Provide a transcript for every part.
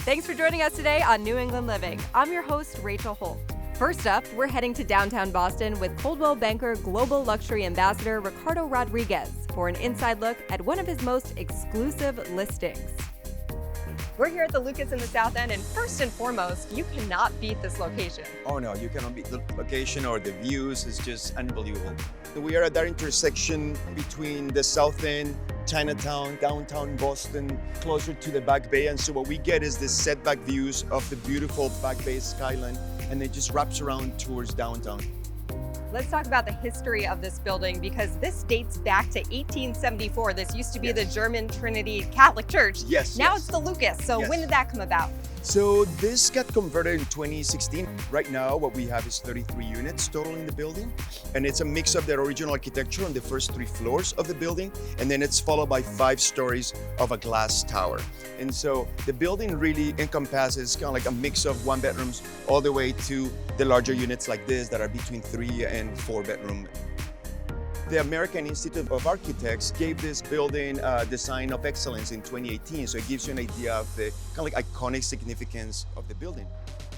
Thanks for joining us today on New England Living. I'm your host, Rachel Holt. First up, we're heading to downtown Boston with Coldwell Banker Global Luxury Ambassador Ricardo Rodriguez for an inside look at one of his most exclusive listings. We're here at the Lucas in the South End, and first and foremost, you cannot beat this location. Oh no, you cannot beat the location or the views. It's just unbelievable. We are at that intersection between the South End, Chinatown, downtown Boston, closer to the Back Bay. And so what we get is the setback views of the beautiful Back Bay skyline, and it just wraps around towards downtown. Let's talk about the history of this building, because this dates back to 1874. This used to be the German Trinity Catholic Church. Yes. Now it's the Lucas. So when did that come about? So this got converted in 2016. Right now, what we have is 33 units total in the building. And it's a mix of the original architecture on the first 3 floors of the building. And then it's followed by 5 stories of a glass tower. And so the building really encompasses kind of like a mix of 1 bedrooms all the way to the larger units like this that are between 3 and 4 bedroom. The American Institute of Architects gave this building a design of excellence in 2018, so it gives you an idea of the kind of like iconic significance of the building.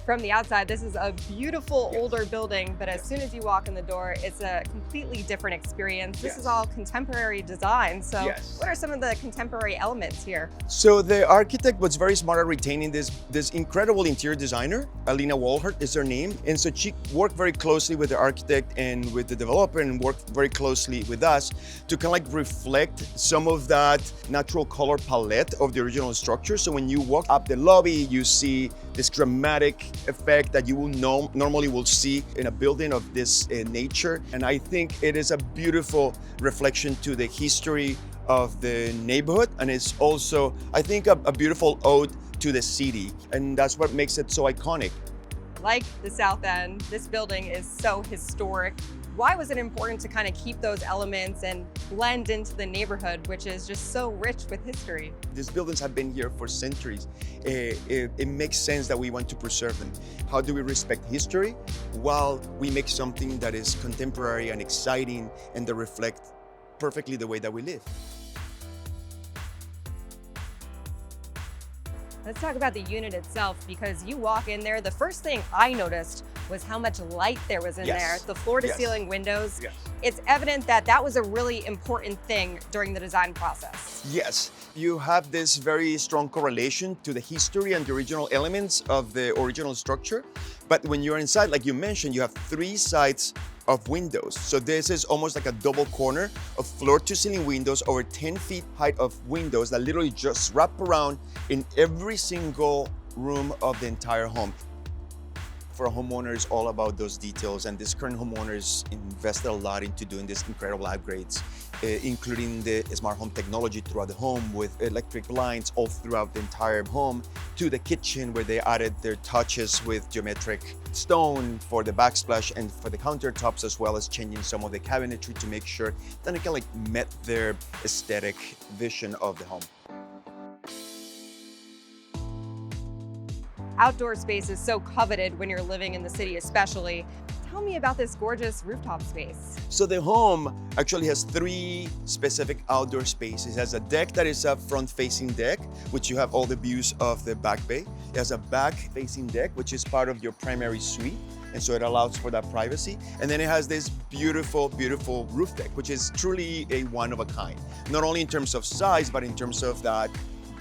From the outside, this is a beautiful older building, but as soon as you walk in the door, it's a completely different experience. This is all contemporary design. So what are some of the contemporary elements here? So the architect was very smart at retaining this incredible interior designer. Alina Walhart is her name. And so she worked very closely with the architect and with the developer, and worked very closely with us to kind of like reflect some of that natural color palette of the original structure. So when you walk up the lobby, you see this dramatic effect that you will normally will see in a building of this nature. And I think it is a beautiful reflection to the history of the neighborhood. And it's also, I think, a beautiful ode to the city. And that's what makes it so iconic. Like the South End, this building is so historic. Why was it important to kind of keep those elements and blend into the neighborhood, which is just so rich with history? These buildings have been here for centuries. It makes sense that we want to preserve them. How do we respect history while we make something that is contemporary and exciting and that reflect perfectly the way that we live? Let's talk about the unit itself, because you walk in there, the first thing I noticed was how much light there was in there. The floor-to-ceiling windows. It's evident that that was a really important thing during the design process. Yes, you have this very strong correlation to the history and the original elements of the original structure. But when you're inside, like you mentioned, you have 3 sides of windows. So this is almost like a double corner of floor-to-ceiling windows, over 10 feet height of windows that literally just wrap around in every single room of the entire home. For a homeowner, it's all about those details, and this current homeowners invested a lot into doing these incredible upgrades, including the smart home technology throughout the home with electric blinds all throughout the entire home, to the kitchen where they added their touches with geometric stone for the backsplash and for the countertops, as well as changing some of the cabinetry to make sure that it kind of like met their aesthetic vision of the home. Outdoor space is so coveted when you're living in the city especially. Tell me about this gorgeous rooftop space. So the home actually has 3 specific outdoor spaces. It has a deck that is a front-facing deck, which you have all the views of the Back Bay. It has a back-facing deck, which is part of your primary suite, and so it allows for that privacy. And then it has this beautiful, beautiful roof deck, which is truly a one of a kind. Not only in terms of size, but in terms of that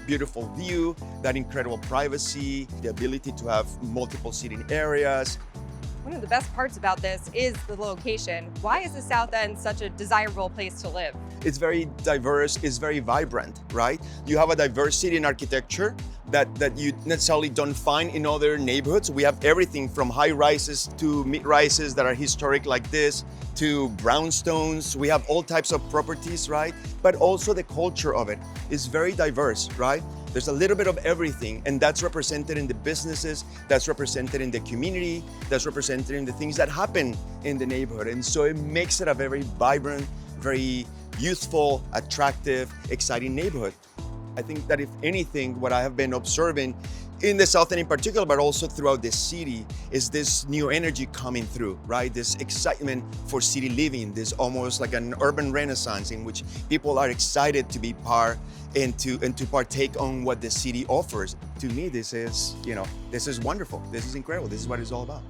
beautiful view, that incredible privacy, the ability to have multiple seating areas. One of the best parts about this is the location. Why is the South End such a desirable place to live? It's very diverse, it's very vibrant, right? You have a diversity in architecture that you necessarily don't find in other neighborhoods. We have everything from high rises to mid rises that are historic like this, to brownstones. We have all types of properties, right? But also the culture of it is very diverse, right? There's a little bit of everything, and that's represented in the businesses, that's represented in the community, that's represented in the things that happen in the neighborhood. And so it makes it a very vibrant, very youthful, attractive, exciting neighborhood. I think that if anything, what I have been observing in the South End in particular, but also throughout the city, is this new energy coming through, right? This excitement for city living, this almost like an urban renaissance in which people are excited to be part and to partake on what the city offers. To me, this is, this is wonderful. This is incredible. This is what it's all about.